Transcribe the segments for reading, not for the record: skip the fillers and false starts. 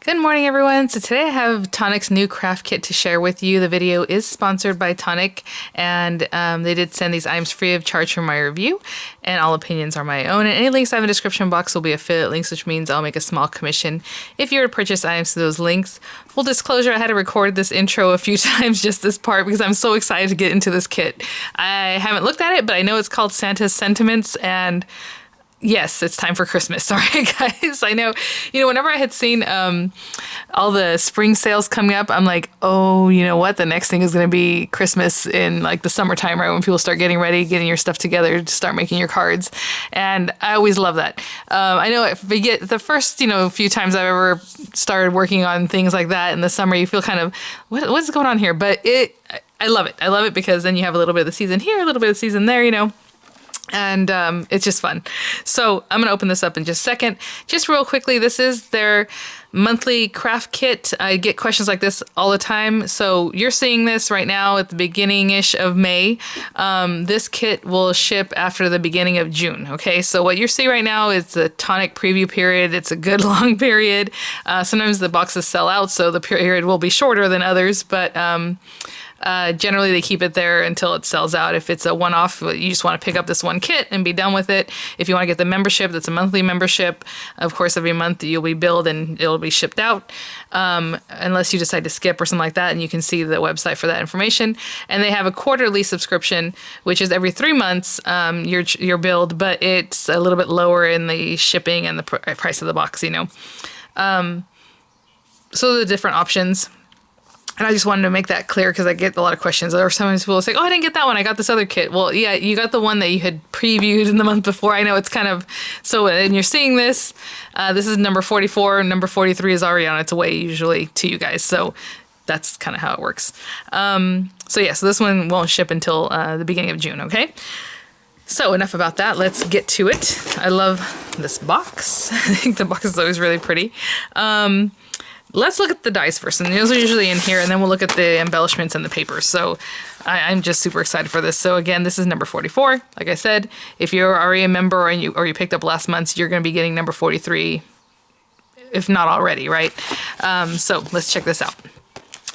Good morning, everyone. So today I have Tonic's new craft kit to share with you. The video is sponsored by Tonic, and they did send these items free of charge for my review, and all opinions are my own. And any links I have in the description box will be affiliate links, which means I'll make a small commission if you were to purchase items to those links. Full disclosure, I had to record this intro a few times, just this part, because I'm so excited to get into this kit. I haven't looked at it, but I know it's called Santa's Sentiments, and yes, it's time for Christmas. Sorry, guys. I know, whenever I had seen all the spring sales coming up, I'm like, oh, you know what? The next thing is going to be Christmas in like the summertime, right? When people start getting ready, getting your stuff together to start making your cards. And I always love that. I know if we get the first, few times I've ever started working on things like that in the summer, you feel kind of, what's going on here? But I love it. I love it because then you have a little bit of the season here, a little bit of the season there, And it's just fun. So I'm going to open this up in just a second. Just real quickly, this is their monthly craft kit. I get questions like this all the time. So you're seeing this right now at the beginning-ish of May. This kit will ship after the beginning of June. Okay, so what you see right now is the Tonic preview period. It's a good long period. Sometimes the boxes sell out, so the period will be shorter than others, but generally they keep it there until it sells out. If it's a one-off, you just want to pick up this one kit and be done with it. If you want to get the membership, that's a monthly membership. Of course, every month you'll be billed and it'll be shipped out, unless you decide to skip or something like that, and you can see the website for that information. And they have a quarterly subscription, which is every 3 months you're billed, but it's a little bit lower in the shipping and the price of the box, So the different options. And I just wanted to make that clear because I get a lot of questions. Or sometimes people will say, oh, I didn't get that one. I got this other kit. Well, yeah, you got the one that you had previewed in the month before. I know it's kind of, so, and you're seeing this. This is number 44. Number 43 is already on its way usually to you guys. So that's kind of how it works. So this one won't ship until the beginning of June, okay? So enough about that. Let's get to it. I love this box. I think the box is always really pretty. Let's look at the dies first, and those are usually in here, and then we'll look at the embellishments and the paper. So I'm just super excited for this. So again, this is number 44. Like I said, if you're already a member and you picked up last month's, you're going to be getting number 43, if not already, right? So let's check this out.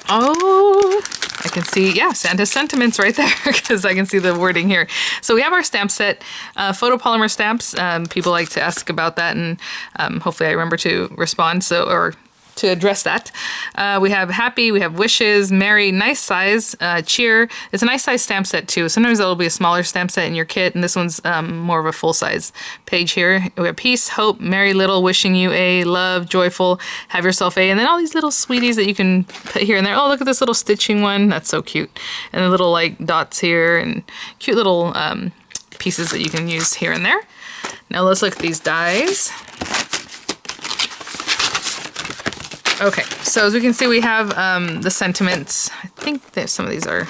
Oh, I can see, Santa's Sentiments right there, because I can see the wording here. So we have our stamp set, photopolymer stamps. People like to ask about that, and hopefully I remember to respond. To address that. We have Happy, we have Wishes, Merry, nice size, Cheer. It's a nice size stamp set too. Sometimes there'll be a smaller stamp set in your kit, and this one's more of a full size page here. We have Peace, Hope, Merry Little, Wishing You a, Love, Joyful, Have Yourself a, and then all these little sweeties that you can put here and there. Oh, look at this little stitching one. That's so cute. And the little like dots here and cute little pieces that you can use here and there. Now let's look at these dies. Okay, so as we can see, we have the sentiments. I think that some of these are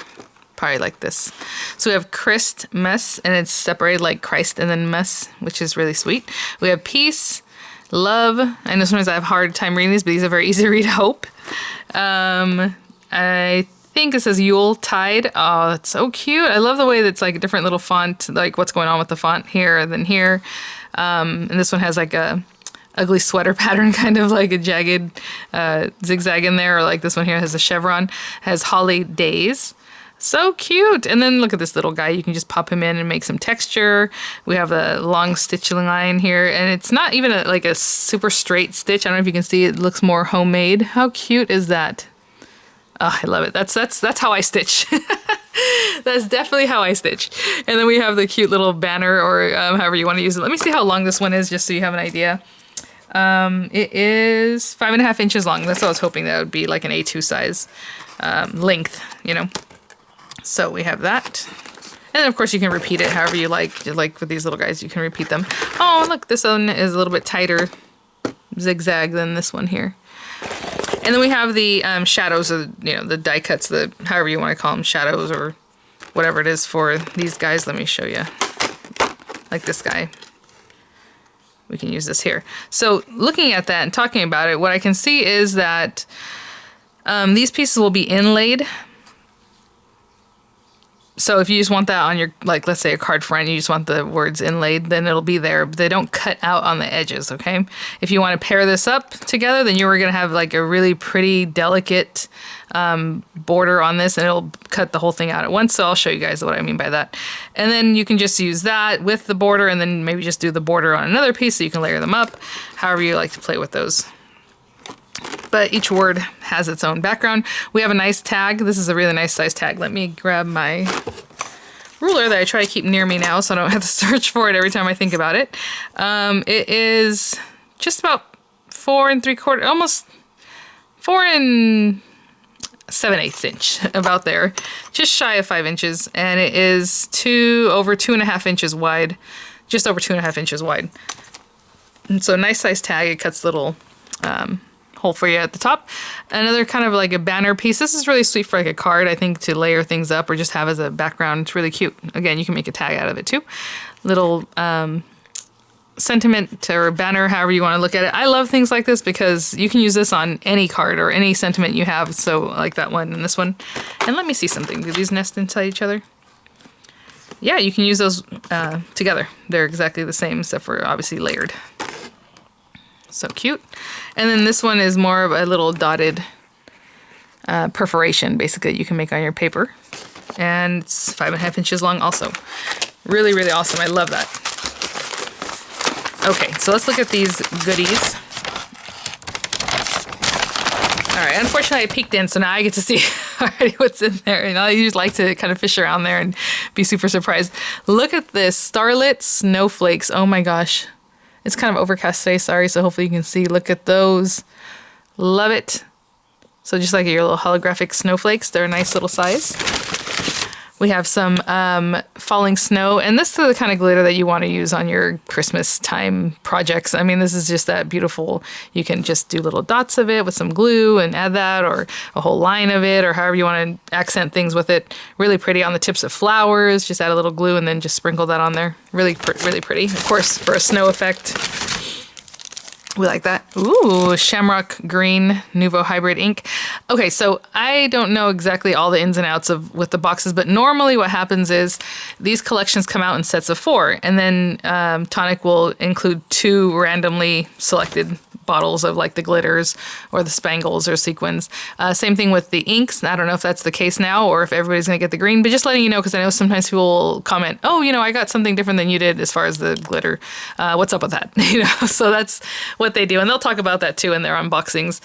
probably like this. So we have Christ, Mess, and it's separated like Christ and then Mess, which is really sweet. We have Peace, Love. I know sometimes I have a hard time reading these, but these are very easy to read. Hope. I think it says Yule Tide. Oh, that's so cute. I love the way that's like a different little font, like what's going on with the font here and then here. And this one has like a ugly sweater pattern, kind of like a jagged zigzag in there, or like this one here has a chevron, has Holly Days. So cute. And then look at this little guy. You can just pop him in and make some texture. We have a long stitching line here, and it's not even like a super straight stitch. I don't know if you can see, it looks more homemade. How cute is that? Oh, I love it. That's how I stitch. That's definitely how I stitch. And then we have the cute little banner, or however you want to use it. Let me see how long this one is, just so you have an idea. It is 5.5 inches long. That's what I was hoping that would be like an A2 size length, So we have that. And then of course you can repeat it however you like. Like with these little guys, you can repeat them. Oh, look, this one is a little bit tighter zigzag than this one here. And then we have the shadows, of the die cuts, however you want to call them, shadows or whatever it is for these guys. Let me show you. Like this guy. We can use this here. So looking at that and talking about it, what I can see is that these pieces will be inlaid. So if you just want that on your, like, let's say a card front, you just want the words inlaid, then it'll be there. But they don't cut out on the edges, okay? If you want to pair this up together, then you are going to have like a really pretty, delicate border on this, and it'll cut the whole thing out at once. So I'll show you guys what I mean by that. And then you can just use that with the border, and then maybe just do the border on another piece so you can layer them up, however you like to play with those. But each word has its own background. We have a nice tag. This is a really nice size tag. Let me grab my ruler that I try to keep near me now so I don't have to search for it every time I think about it. It is just about 4 3/4, almost 4 7/8 inch, about there. Just shy of 5 inches. And it is over 2.5 inches wide. Just over 2.5 inches wide. And so nice size tag. It cuts little hole for you at the top. Another kind of like a banner piece. This is really sweet for like a card, I think, to layer things up or just have as a background. It's really cute. Again, you can make a tag out of it too. Little sentiment or banner, however you want to look at it. I love things like this because you can use this on any card or any sentiment you have. So like that one and this one. And let me see something. Do these nest inside each other? Yeah, you can use those together. They're exactly the same except for obviously layered. So cute. And then this one is more of a little dotted perforation, basically, you can make on your paper. And it's 5.5 inches long also. Really, really awesome. I love that. Okay, so let's look at these goodies. All right, unfortunately I peeked in, so now I get to see already what's in there. And I usually like to kind of fish around there and be super surprised. Look at this, starlit snowflakes. Oh my gosh. It's kind of overcast today, sorry, so hopefully you can see. Look at those. Love it. So just like your little holographic snowflakes, they're a nice little size. We have some falling snow, and this is the kind of glitter that you want to use on your Christmas time projects. I mean, this is just that beautiful. You can just do little dots of it with some glue and add that, or a whole line of it, or however you want to accent things with it. Really pretty on the tips of flowers. Just add a little glue and then just sprinkle that on there. Really pretty. Of course, for a snow effect. We like that. Ooh, Shamrock Green Nouveau Hybrid ink. Okay, so I don't know exactly all the ins and outs of with the boxes, but normally what happens is these collections come out in sets of 4, and then Tonic will include 2 randomly selected bottles of like the glitters or the spangles or sequins. Same thing with the inks. I don't know if that's the case now or if everybody's going to get the green, but just letting you know, because I know sometimes people will comment, oh, you know, I got something different than you did as far as the glitter. What's up with that? You know, so that's what they do. And they'll talk about that too in their unboxings.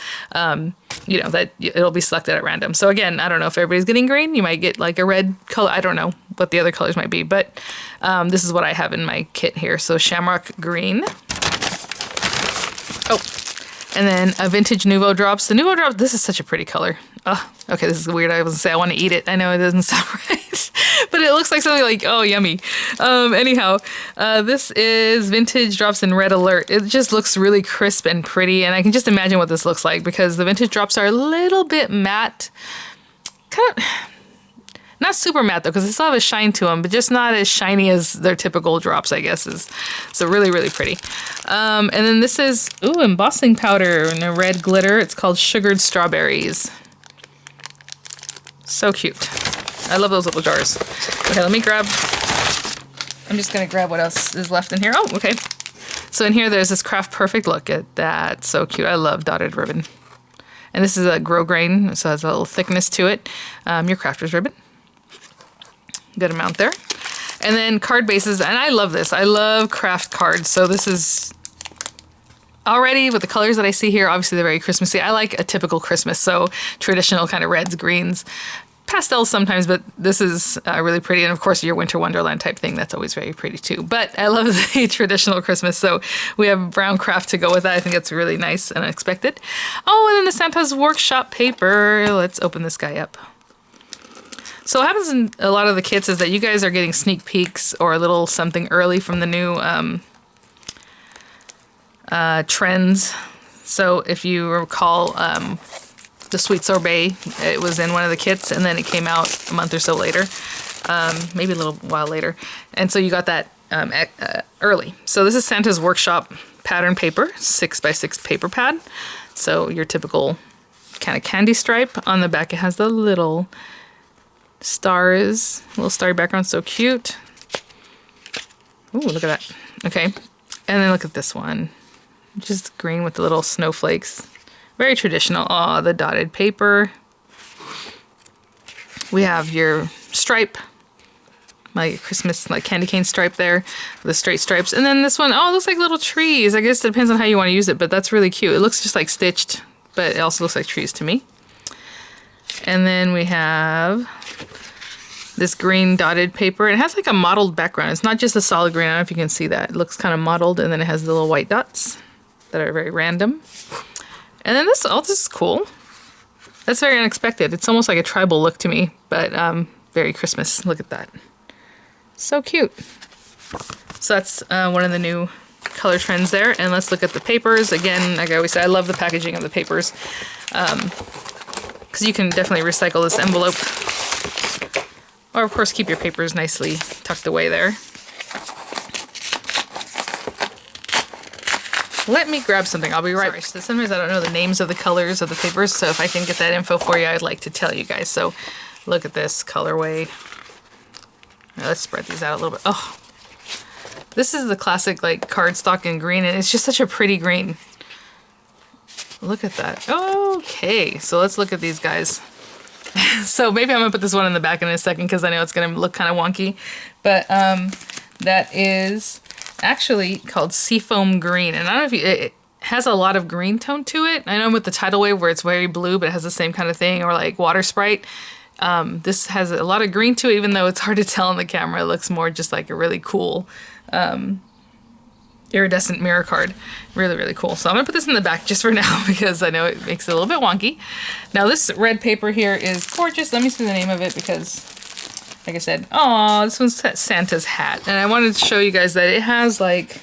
You know, that it'll be selected at random. So again, I don't know if everybody's getting green. You might get like a red color. I don't know what the other colors might be, but this is what I have in my kit here. So Shamrock Green. Oh, and then a Vintage Nouveau Drops. The Nouveau Drops, this is such a pretty color. Oh, okay, this is weird. I was gonna say I want to eat it. I know it doesn't sound right, but it looks like something like, oh, yummy. Anyhow, this is Vintage Drops in Red Alert. It just looks really crisp and pretty, and I can just imagine what this looks like because the Vintage Drops are a little bit matte. Kind of... Not super matte though, because they still have a shine to them, but just not as shiny as their typical drops, I guess. So really, really pretty. And then this is, ooh, embossing powder in a red glitter. It's called Sugared Strawberries. So cute. I love those little jars. Okay, let me grab, I'm just going to grab what else is left in here. Oh, okay. So in here, there's this Craft Perfect. Look at that. So cute. I love dotted ribbon. And this is a grosgrain, so it has a little thickness to it. Your crafter's ribbon. Good amount there. And then card bases, and I love this. I love craft cards. So this is already with the colors that I see here, obviously they're very Christmassy. I like a typical Christmas, so traditional kind of reds, greens, pastels sometimes, but this is really pretty. And of course your Winter Wonderland type thing, that's always very pretty too. But I love the traditional Christmas, so we have brown craft to go with that. I think it's really nice and unexpected. Oh, and then the Santa's Workshop paper. Let's open this guy up. So what happens in a lot of the kits is that you guys are getting sneak peeks or a little something early from the new trends. So if you recall, the Sweet Sorbet, it was in one of the kits, and then it came out a month or so later, maybe a little while later. And so you got that early. So this is Santa's Workshop pattern paper, 6x6 paper pad. So your typical kind of candy stripe. On the back it has the little Stars, little starry background, so cute. Ooh, look at that. Okay, and then look at this one. Just green with the little snowflakes. Very traditional. Aw, the dotted paper. We have your stripe. My Christmas like candy cane stripe there. The straight stripes. And then this one, oh, it looks like little trees. I guess it depends on how you want to use it, but that's really cute. It looks just like stitched, but it also looks like trees to me. And then we have this green dotted paper. It has like a mottled background. It's not just a solid green. I don't know if you can see that. It looks kind of mottled, and then it has the little white dots that are very random. And then this, oh, this is cool. That's very unexpected. It's almost like a tribal look to me, but very Christmas. Look at that. So cute. So that's one of the new color trends there. And let's look at the papers. Again, like I always say, I love the packaging of the papers. Because you can definitely recycle this envelope. Or of course keep your papers nicely tucked away there. Let me grab something. I'll be right back. So sometimes I don't know the names of the colors of the papers, so if I can get that info for you, I'd like to tell you guys. So look at this colorway. Now, let's spread these out a little bit. Oh, this is the classic like cardstock in green, and it's just such a pretty green. Look at that. Okay, so let's look at these guys. So maybe I'm gonna put this one in the back in a second because I know it's gonna look kind of wonky, but that is actually called Seafoam Green, and I don't know if it has a lot of green tone to it. I know with the Tidal Wave where it's very blue, but it has the same kind of thing, or like Water Sprite. This has a lot of green to it, even though it's hard to tell on the camera. It looks more just like a really cool iridescent mirror card. Really, really cool. So I'm gonna put this in the back just for now because I know it makes it a little bit wonky. Now this red paper here is gorgeous. Let me see the name of it because, like I said, oh, this one's Santa's hat. And I wanted to show you guys that it has like,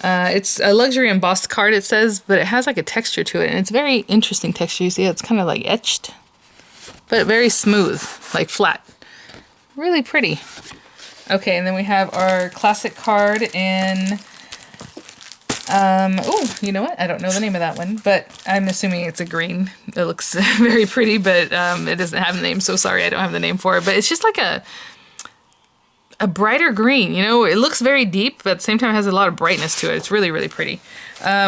it's a luxury embossed card, it says, but it has like a texture to it. And it's a very interesting texture. You see, it's kind of like etched, but very smooth, like flat. Really pretty. Okay, and then we have our classic card in, oh, you know what? I don't know the name of that one, but I'm assuming it's a green. It looks very pretty, but it doesn't have a name, so sorry, I don't have the name for it. But it's just like a brighter green, you know? It looks very deep, but at the same time it has a lot of brightness to it. It's really, really pretty.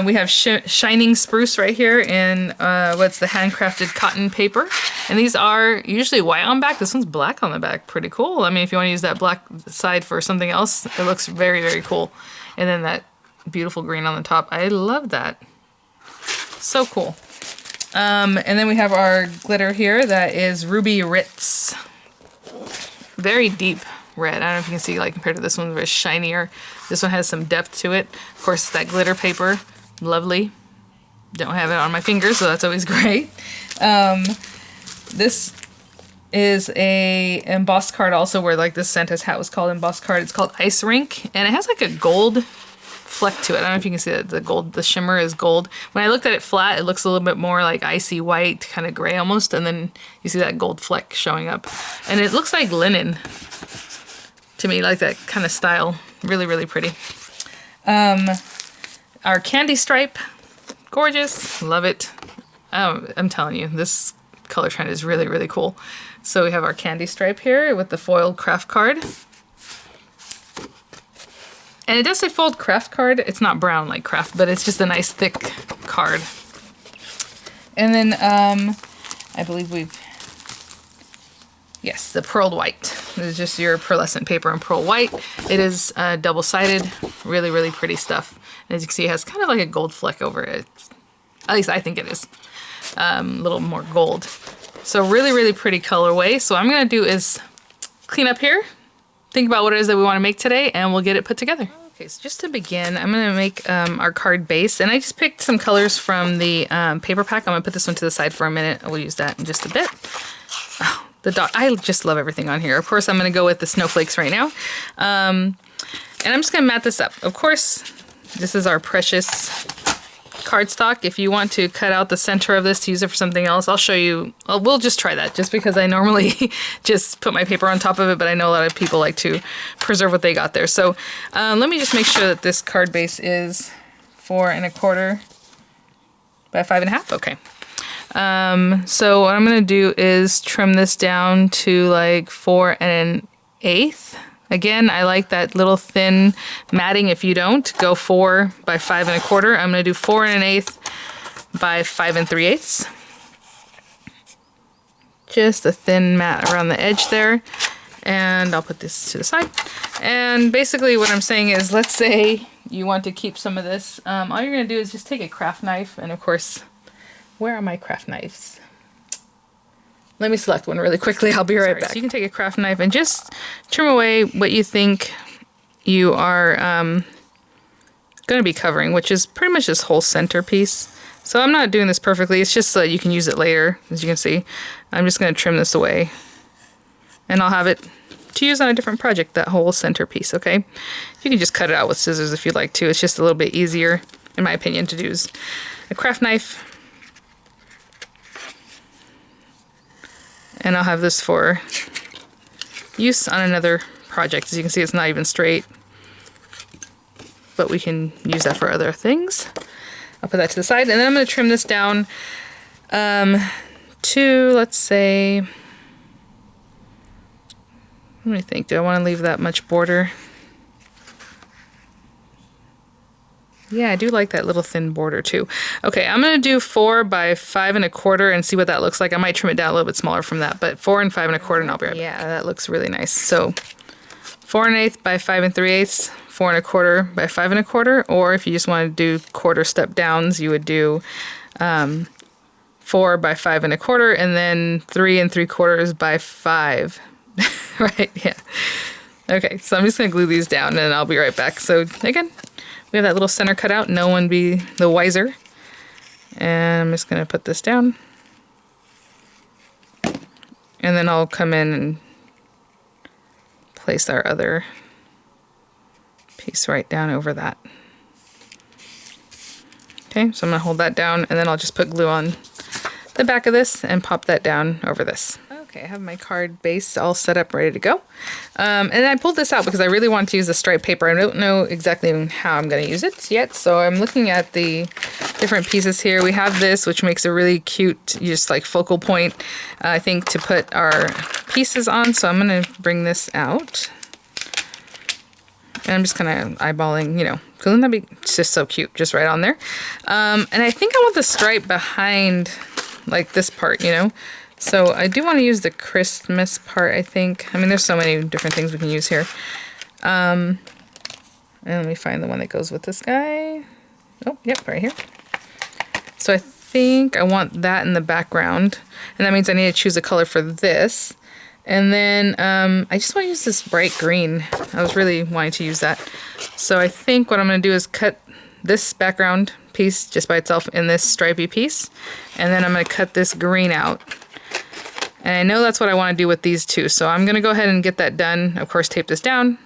We have Shining Spruce right here in what's the handcrafted cotton paper. And these are usually white on back. This one's black on the back. Pretty cool. I mean, if you want to use that black side for something else, it looks very, very cool. And then that beautiful green on the top. I love that. So cool. And then we have our glitter here that is Ruby Ritz. Very deep red. I don't know if you can see, like, compared to this one, very shinier. This one has some depth to it. Of course, that glitter paper, lovely. Don't have it on my fingers, so that's always great. This is a embossed card also, where like this Santa's hat was called embossed card. It's called Ice Rink, and it has like a gold fleck to it. I don't know if you can see that the gold, the shimmer is gold. When I looked at it flat, it looks a little bit more like icy white, kind of gray almost, and then you see that gold fleck showing up. And it looks like linen to me, like that kind of style. Really, really pretty. Our candy stripe, gorgeous, love it. I'm telling you, this color trend is really, really cool. So we have our candy stripe here with the foiled craft card. And it does say foiled craft card. It's not brown like craft, but it's just a nice thick card. And then I believe yes, the pearled white. This is just your pearlescent paper in pearl white. It is double-sided, really, really pretty stuff. And as you can see, it has kind of like a gold fleck over it. At least I think it is. A little more gold. So really, really pretty colorway. So what I'm gonna do is clean up here, think about what it is that we wanna make today, and we'll get it put together. Okay, so just to begin, I'm gonna make our card base, and I just picked some colors from the paper pack. I'm gonna put this one to the side for a minute. We'll use that in just a bit. Oh, the dot, I just love everything on here. Of course, I'm gonna go with the snowflakes right now. And I'm just gonna mat this up. Of course, this is our precious cardstock. If you want to cut out the center of this to use it for something else, I'll show you. We'll just try that, just because I normally just put my paper on top of it, but I know a lot of people like to preserve what they got there. So let me just make sure that this card base is 4 1/4 by 5 1/2. Okay. So what I'm going to do is trim this down to like 4 1/8. Again, I like that little thin matting. If you don't, go 4 by 5 1/4. I'm going to do 4 1/8 by 5 3/8. Just a thin mat around the edge there. And I'll put this to the side. And basically what I'm saying is, let's say you want to keep some of this. All you're going to do is just take a craft knife. And of course, where are my craft knives? Let me select one really quickly. I'll be right back. So you can take a craft knife and just trim away what you think you are going to be covering, which is pretty much this whole center piece. So I'm not doing this perfectly. It's just so that you can use it later, as you can see. I'm just going to trim this away. And I'll have it to use on a different project, that whole center piece, okay? You can just cut it out with scissors if you'd like to. It's just a little bit easier, in my opinion, to use a craft knife. And I'll have this for use on another project. As you can see, it's not even straight, but we can use that for other things. I'll put that to the side, and then I'm going to trim this down to, let's say, let me think, do I want to leave that much border? Yeah, I do like that little thin border too. Okay, I'm going to do 4 by 5 1/4 and see what that looks like. I might trim it down a little bit smaller from that, but 4 and 5 1/4 and I'll be right back. Yeah, that looks really nice. So 4 1/8 by 5 3/8, 4 1/4 by 5 1/4, or if you just want to do quarter step downs, you would do 4 by 5 1/4 and then 3 3/4 by 5. Right, yeah. Okay, so I'm just going to glue these down and I'll be right back. So again, we have that little center cut out. No one be the wiser. And I'm just going to put this down. And then I'll come in and place our other piece right down over that. Okay, so I'm going to hold that down and then I'll just put glue on the back of this and pop that down over this. Okay, I have my card base all set up, ready to go. And I pulled this out because I really want to use the striped paper. I don't know exactly how I'm going to use it yet, so I'm looking at the different pieces here. We have this, which makes a really cute, just like focal point, I think, to put our pieces on. So I'm going to bring this out. And I'm just kind of eyeballing, you know, because that'd be just so cute, just right on there. And I think I want the stripe behind, like this part, you know. So I do want to use the Christmas part, I think. I mean, there's so many different things we can use here. And let me find the one that goes with this guy. Oh, yep, right here. So I think I want that in the background. And that means I need to choose a color for this. And then I just want to use this bright green. I was really wanting to use that. So I think what I'm going to do is cut this background piece just by itself in this stripy piece. And then I'm going to cut this green out. And I know that's what I want to do with these two. So I'm going to go ahead and get that done. Of course, tape this down,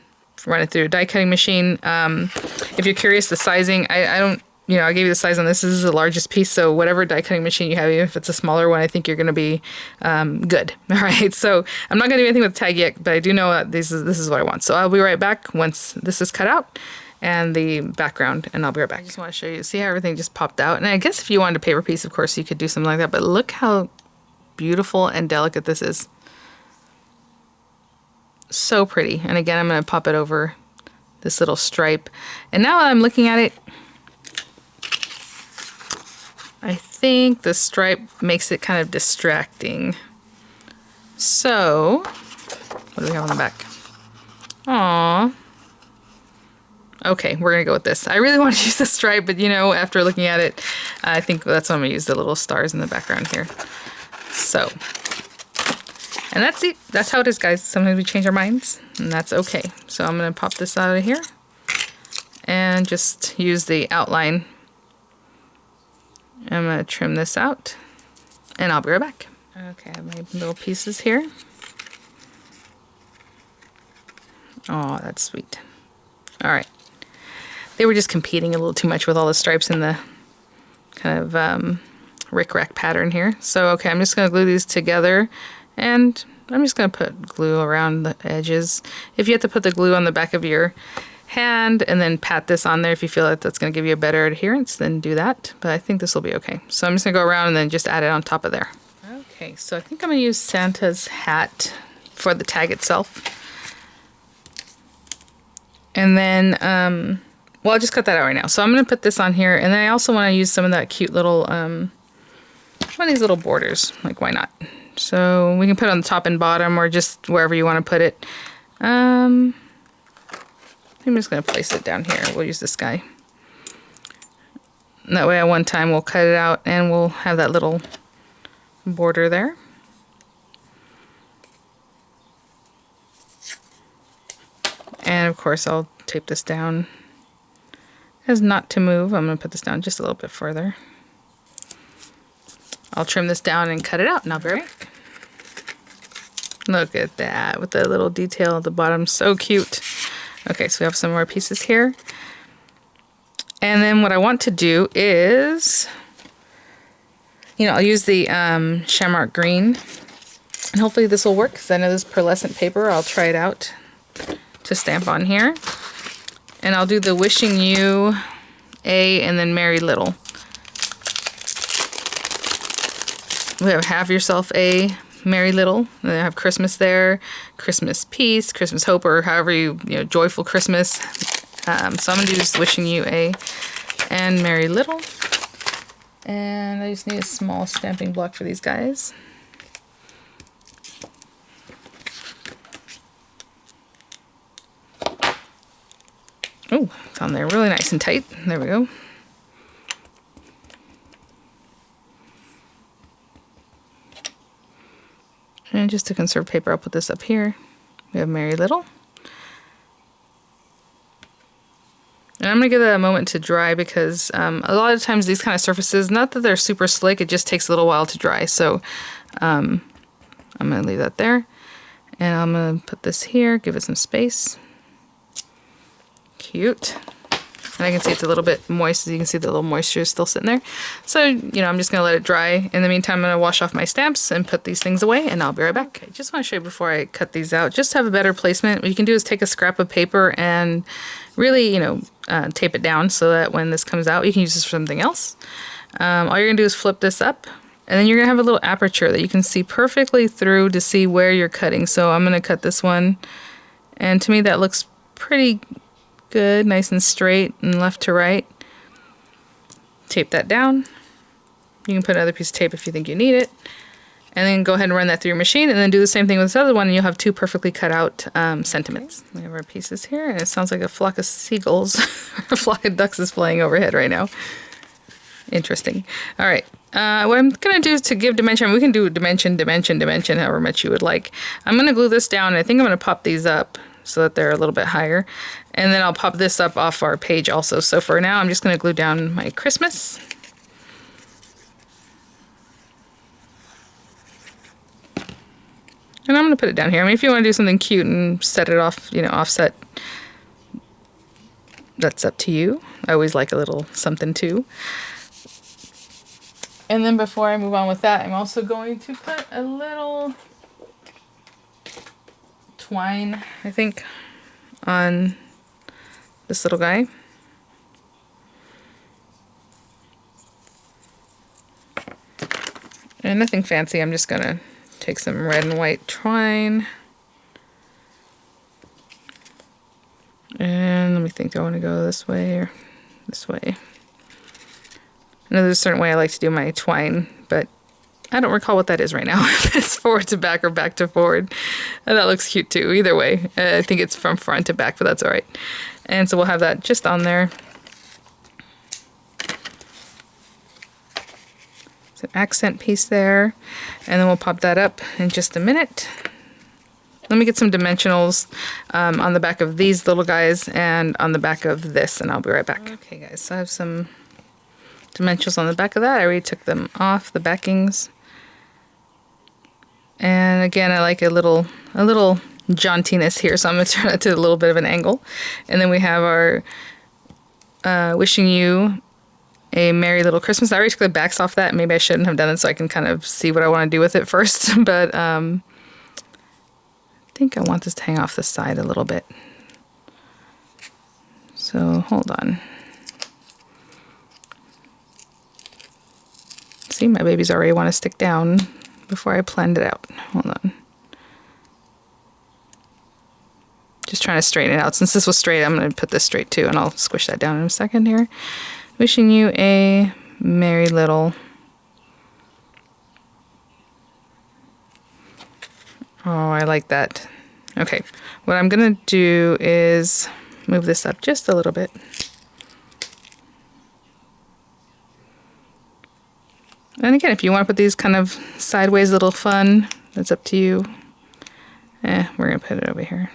run it through a die cutting machine. If you're curious, the sizing, I don't, you know, I gave you the size on this. This is the largest piece. So whatever die cutting machine you have, even if it's a smaller one, I think you're going to be good. All right. So I'm not going to do anything with the tag yet, but I do know that this is what I want. So I'll be right back once this is cut out and the background, and I'll be right back. I just want to show you, see how everything just popped out. And I guess if you wanted a paper piece, of course, you could do something like that. But look how beautiful and delicate this is. So pretty. And again, I'm going to pop it over this little stripe. And now I'm looking at it, I think the stripe makes it kind of distracting. So, what do we have on the back? Aww. Okay, we're going to go with this. I really want to use the stripe, but you know, after looking at it, I think that's when I'm going to use the little stars in the background here. So, and that's it. That's how it is, guys. Sometimes we change our minds, and that's okay. So I'm going to pop this out of here and just use the outline. I'm going to trim this out, and I'll be right back. Okay, I have my little pieces here. Oh, that's sweet. All right. They were just competing a little too much with all the stripes and the kind of rick-rack pattern here. So, okay, I'm just going to glue these together, and I'm just going to put glue around the edges. If you have to put the glue on the back of your hand and then pat this on there. If you feel like that's going to give you a better adherence, then do that. But I think this will be okay. So I'm just going to go around and then just add it on top of there. Okay, so I think I'm going to use Santa's hat for the tag itself. And then, well, I'll just cut that out right now. So I'm going to put this on here. And then I also want to use some of that cute little, one of these little borders. Like, why not? So we can put it on the top and bottom or just wherever you want to put it. I'm just going to place it down here. We'll use this guy. And that way at one time we'll cut it out and we'll have that little border there. And of course I'll tape this down as not to move. I'm going to put this down just a little bit further. I'll trim this down and cut it out and I'll be right back. Look at that with the little detail at the bottom. So cute. Okay, so we have some more pieces here. And then what I want to do is, I'll use the Shamrock Green. And hopefully this will work because I know this pearlescent paper. I'll try it out to stamp on here. And I'll do the Wishing You A and then Merry Little. We have Have Yourself A, Merry Little. And then I have Christmas there, Christmas Peace, Christmas Hope, or however Joyful Christmas. So I'm going to do this Wishing You A and Merry Little. And I just need a small stamping block for these guys. Oh, it's on there really nice and tight. There we go. And just to conserve paper, I'll put this up here. We have Merry Little. And I'm going to give that a moment to dry because a lot of times these kind of surfaces, not that they're super slick, it just takes a little while to dry. So I'm going to leave that there. And I'm going to put this here, give it some space. Cute. And I can see it's a little bit moist, as you can see the little moisture is still sitting there. So, I'm just going to let it dry. In the meantime, I'm going to wash off my stamps and put these things away, and I'll be right back. Okay, just want to show you before I cut these out, just to have a better placement. What you can do is take a scrap of paper and really, tape it down so that when this comes out, you can use this for something else. All you're going to do is flip this up, and then you're going to have a little aperture that you can see perfectly through to see where you're cutting. So I'm going to cut this one, and to me that looks pretty good, nice and straight and left to right. Tape that down. You can put another piece of tape if you think you need it. And then go ahead and run that through your machine and then do the same thing with this other one and you'll have two perfectly cut out sentiments. We have our pieces here and it sounds like a flock of seagulls or a flock of ducks is flying overhead right now. Interesting. All right. What I'm going to do is to give dimension, we can do dimension, however much you would like. I'm going to glue this down and I think I'm going to pop these up so that they're a little bit higher. And then I'll pop this up off our page also. So for now, I'm just going to glue down my Christmas. And I'm going to put it down here. I mean, if you want to do something cute and set it off, offset, that's up to you. I always like a little something too. And then before I move on with that, I'm also going to put a little twine, I think, on this little guy. And nothing fancy, I'm just gonna take some red and white twine. And let me think, do I want to go this way or this way? I know there's a certain way I like to do my twine, but I don't recall what that is right now. If it's forward to back or back to forward. And that looks cute too, either way. I think it's from front to back, but that's alright. And so we'll have that just on there. It's an accent piece there. And then we'll pop that up in just a minute. Let me get some dimensionals on the back of these little guys and on the back of this, and I'll be right back. Okay guys, so I have some dimensionals on the back of that. I already took them off, the backings. And again, I like a little jauntiness here, so I'm going to turn it to a little bit of an angle. And then we have our Wishing You a Merry Little Christmas. I already took the backs off that. Maybe I shouldn't have done it so I can kind of see what I want to do with it first. But I think I want this to hang off the side a little bit. So hold on. See, my babies already want to stick down before I planned it out. Hold on. Just trying to straighten it out. Since this was straight, I'm going to put this straight too, and I'll squish that down in a second here. Wishing you a merry little... Oh, I like that. Okay, what I'm going to do is move this up just a little bit. And again, if you want to put these kind of sideways little fun, that's up to you. We're going to put it over here.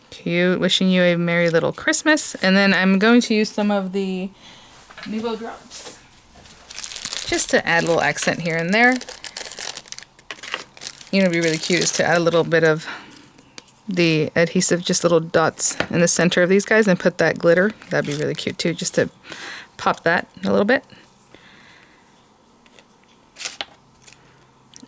Cute. Wishing you a merry little Christmas. And then I'm going to use some of the Nouveau drops just to add a little accent here and there. You know, it'd be really cute is to add a little bit of the adhesive, just little dots in the center of these guys, and put that glitter. That'd be really cute too, just to pop that a little bit.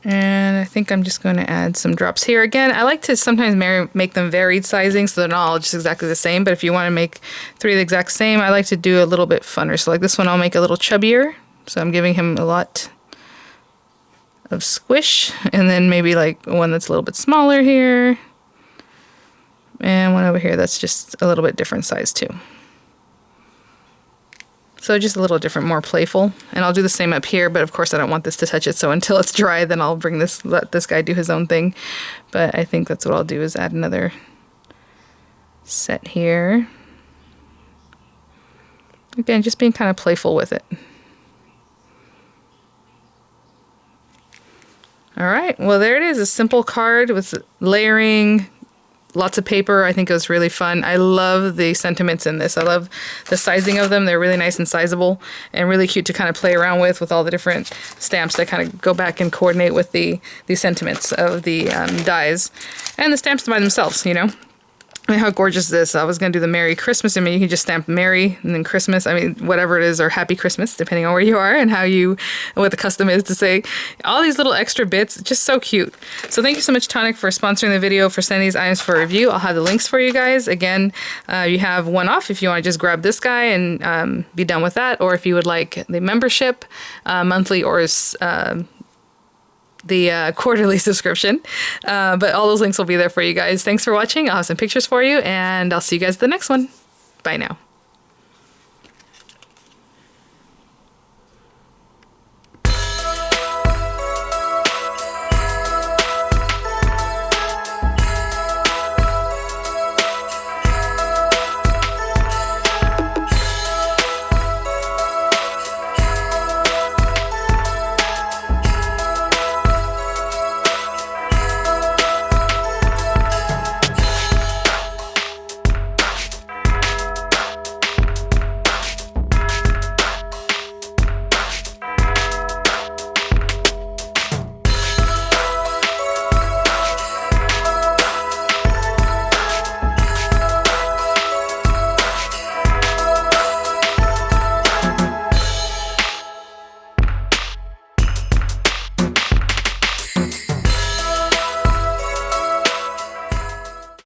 And I think I'm just going to add some drops here. Again, I like to sometimes make them varied sizing so they're not all just exactly the same, but if you want to make 3 the exact same, I like to do a little bit funner. So like this one, I'll make a little chubbier. So I'm giving him a lot of squish, and then maybe like one that's a little bit smaller here. And one over here that's just a little bit different size too. So just a little different, more playful. And I'll do the same up here, but of course I don't want this to touch it, so until it's dry, then I'll let this guy do his own thing. But I think that's what I'll do, is add another set here. Again, just being kind of playful with it. All right, well there it is, a simple card with layering, lots of paper. I think it was really fun. I love the sentiments in this. I love the sizing of them. They're really nice and sizable and really cute to kind of play around with all the different stamps that kind of go back and coordinate with the sentiments of the dies and the stamps by themselves, you know. I mean, how gorgeous is this? I was going to do the Merry Christmas. I mean, you can just stamp Merry and then Christmas. I mean, whatever it is, or Happy Christmas, depending on where you are and what the custom is to say. All these little extra bits, just so cute. So thank you so much, Tonic, for sponsoring the video, for sending these items for review. I'll have the links for you guys. Again, you have one off if you want to just grab this guy and be done with that. Or if you would like the membership, monthly, or the quarterly subscription, but all those links will be there for you guys. Thanks for watching. I'll have some pictures for you, and I'll see you guys at the next one. Bye now.